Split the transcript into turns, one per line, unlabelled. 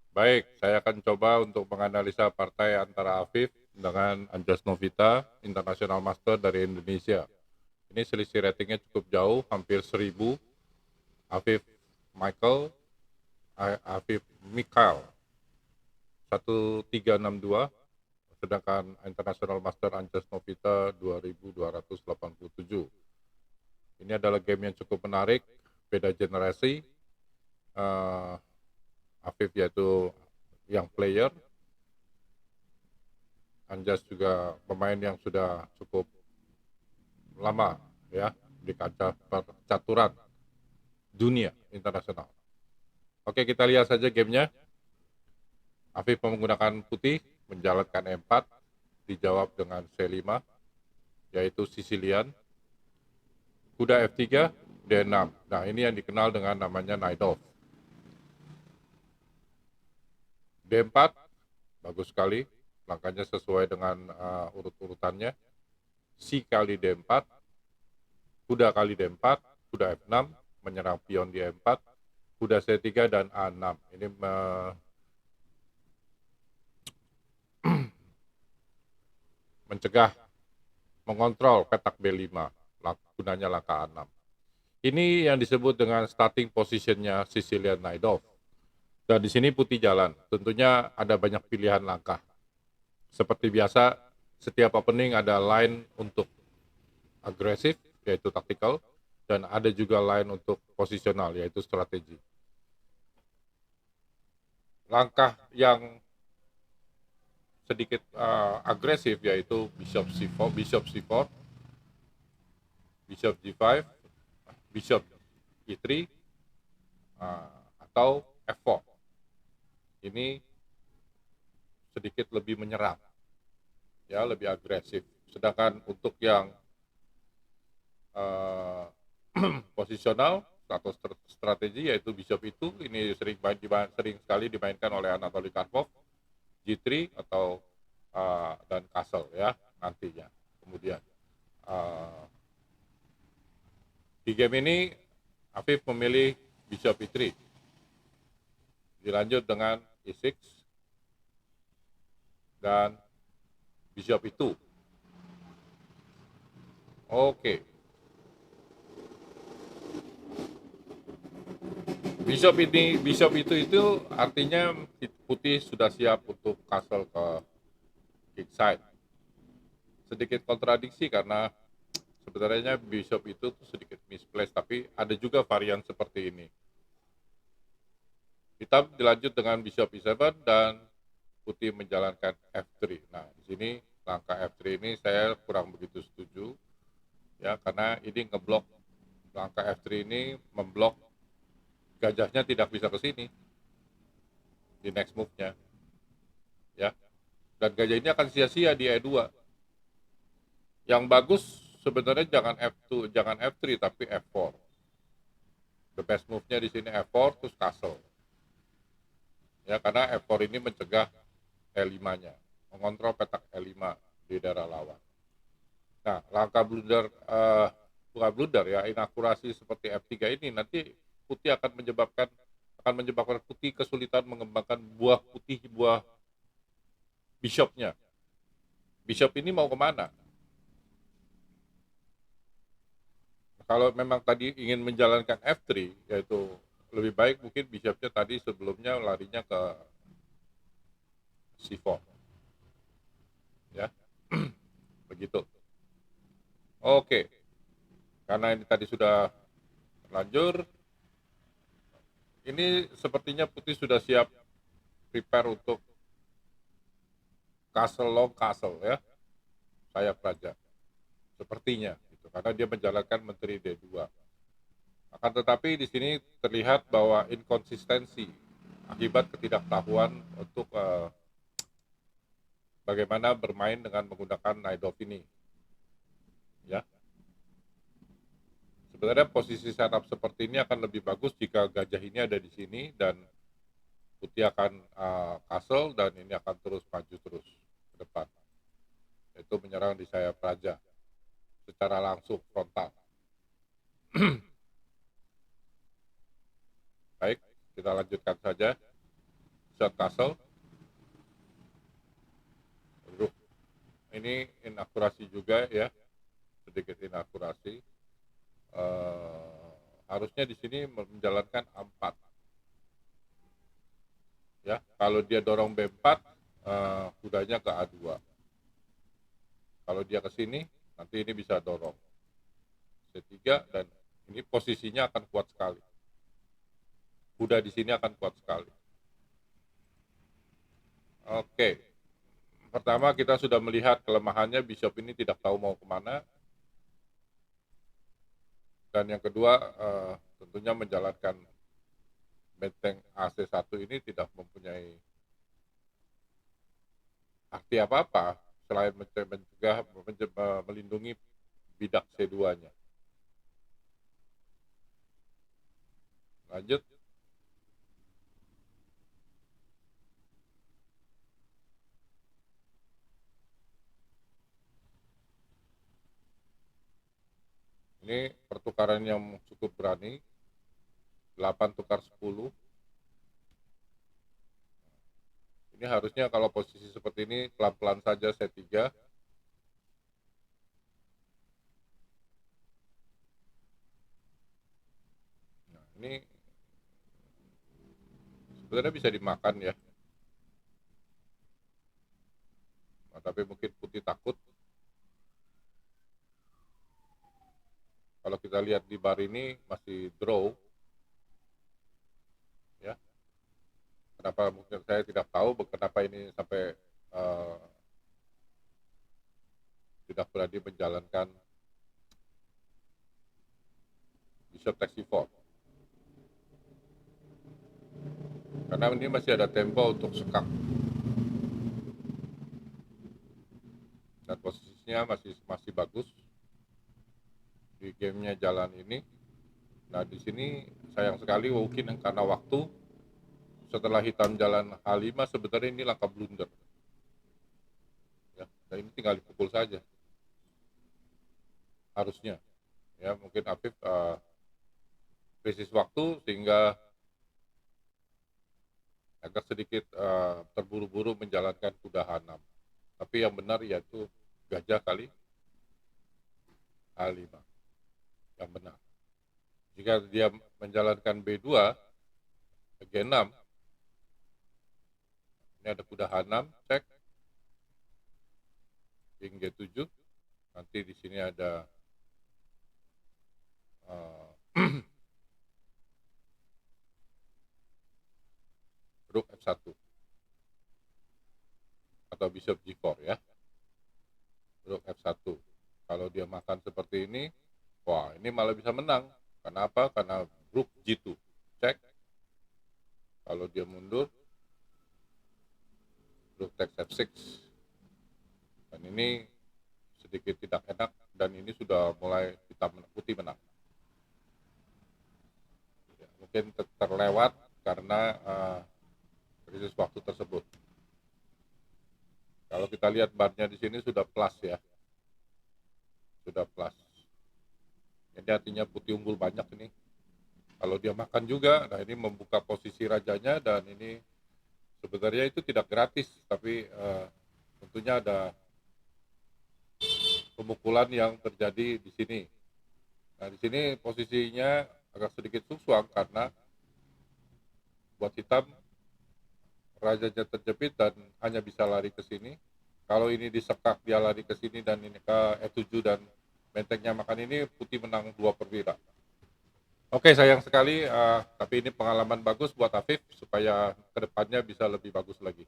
Baik, saya akan coba untuk menganalisa partai antara Afif dengan Anjas Novita, International Master dari Indonesia. Ini selisih ratingnya cukup jauh, hampir 1000. Afif Michael, Afif Mikael, 1362, sedangkan International Master Anjas Novita 2287. Ini adalah game yang cukup menarik, beda generasi. Uh, Afif yaitu yang player, Anjas juga pemain yang sudah cukup lama ya di kancah percaturan dunia internasional. Oke, kita lihat saja gamenya. Afif menggunakan putih, menjalankan E4, dijawab dengan C5, yaitu Sicilian. Kuda F3, D6. Nah, ini yang dikenal dengan namanya Najdorf. D4, bagus sekali. Langkahnya sesuai dengan urut-urutannya. C kali D4, kuda kali D4, kuda F6, menyerang pion di E4, kuda C3 dan A6. Ini mencegah, mengontrol petak B5, gunanya langkah A6. Ini yang disebut dengan starting positionnya Sicilian Najdorf. Dan di sini putih jalan. Tentunya ada banyak pilihan langkah. Seperti biasa, setiap opening ada line untuk agresif, yaitu tactical, dan ada juga line untuk posisional, yaitu strategi. Langkah yang sedikit agresif yaitu Bishop C4, Bishop C4, Bishop G5, Bishop E3, atau F4. Ini sedikit lebih menyerang, ya lebih agresif. Sedangkan untuk yang uh, posisional atau strategi yaitu Bishop itu ini sering sekali dimainkan oleh Anatoly Karpov, G3 atau dan Castle ya nantinya. Kemudian uh, di game ini Afif memilih Bishop E3, dilanjut dengan E6 dan Bishop E2. Oke, Bishop itu artinya putih sudah siap untuk castle ke kick side. Sedikit kontradiksi karena sebenarnya Bishop itu tuh sedikit misplaced, tapi ada juga varian seperti ini. Hitam dilanjut dengan Bishop E7 dan putih menjalankan F3. Nah, di sini langkah F3 ini saya kurang begitu setuju ya karena ini ngeblok, langkah F3 ini memblok gajahnya tidak bisa ke sini di next move-nya ya. Dan gajah ini akan sia-sia di E2. Yang bagus sebenarnya jangan F2, jangan F3 tapi F4. The best move-nya di sini F4 terus castle. Ya karena F4 ini mencegah E5-nya, mengontrol petak E5 di daerah lawan. Nah, langkah blunder bukan blunder ya, inakurasi seperti F3 ini nanti putih akan menyebabkan putih kesulitan mengembangkan buah bishopnya. Bishop ini mau kemana? Kalau memang tadi ingin menjalankan F3, yaitu lebih baik mungkin bishopnya tadi sebelumnya larinya ke C4, ya, begitu. Oke, karena ini tadi sudah lanjur, ini sepertinya putih sudah siap prepare untuk castle long castle ya, sayap raja, sepertinya, gitu, karena dia menjalankan menteri D2. Akan tetapi di sini terlihat bahwa inkonsistensi akibat ketidaktahuan untuk bagaimana bermain dengan menggunakan Najdorf ini. Ya, sebenarnya posisi setup seperti ini akan lebih bagus jika gajah ini ada di sini dan putih akan castle dan ini akan terus maju terus ke depan. Itu menyerang di sayap raja secara langsung frontal. Baik, kita lanjutkan saja. shot castle. Rook ini inakurasi juga ya, sedikit inakurasi. Harusnya di sini menjalankan A4 ya. Kalau dia dorong B4, kudanya ke A2. Kalau dia ke sini, nanti ini bisa dorong C3, dan ini posisinya akan kuat sekali. Kuda di sini akan kuat sekali. Oke, pertama kita sudah melihat kelemahannya, bishop ini tidak tahu mau kemana. Dan yang kedua, tentunya menjalankan benteng AC1 ini tidak mempunyai arti apa-apa selain mencegah, melindungi bidak C2-nya. Lanjut. Ini pertukaran yang cukup berani. 8 tukar 10. Ini harusnya kalau posisi seperti ini pelan-pelan saja C3. Nah, ini sebenarnya bisa dimakan ya. Nah, tapi mungkin putih takut. Kalau kita lihat di bar ini masih draw. Ya. Kenapa mungkin saya tidak tahu kenapa ini sampai tidak berani menjalankan bishop takes C4. Karena ini masih ada tempo untuk sekak. Dan posisinya masih bagus di gamenya jalan ini. Nah, di sini sayang sekali mungkin karena waktu setelah hitam jalan H5 sebenarnya ini langkah blunder. Ya, dan ini tinggal dipukul saja. Harusnya. Ya, mungkin Afif krisis waktu sehingga agak sedikit terburu-buru menjalankan kuda H6. Tapi yang benar yaitu gajah kali H5. Yang benar. Jika dia menjalankan B2, G6, ini ada kuda H6, cek, king G7, nanti di sini ada rook F1 atau bishop G4 ya, rook F1. Kalau dia makan seperti ini, wah ini malah bisa menang. Kenapa? Karena rook G2, cek. Kalau dia mundur, rook takes F6, dan ini sedikit tidak enak, dan ini sudah mulai hitam putih menang. Ya, mungkin terlewat karena krisis waktu tersebut. Kalau kita lihat barnya di sini sudah plus ya, sudah plus. Ini artinya putih unggul banyak ini. Kalau dia makan juga, nah ini membuka posisi rajanya, dan ini sebenarnya itu tidak gratis, tapi tentunya ada pemukulan yang terjadi di sini. Nah, di sini posisinya agak sedikit susah karena buat hitam rajanya terjepit dan hanya bisa lari ke sini. Kalau ini disekak dia lari ke sini dan ini ke E7 dan bentengnya makan ini, putih menang 2 perwira. Oke, sayang sekali, tapi ini pengalaman bagus buat Afif supaya kedepannya bisa lebih bagus lagi.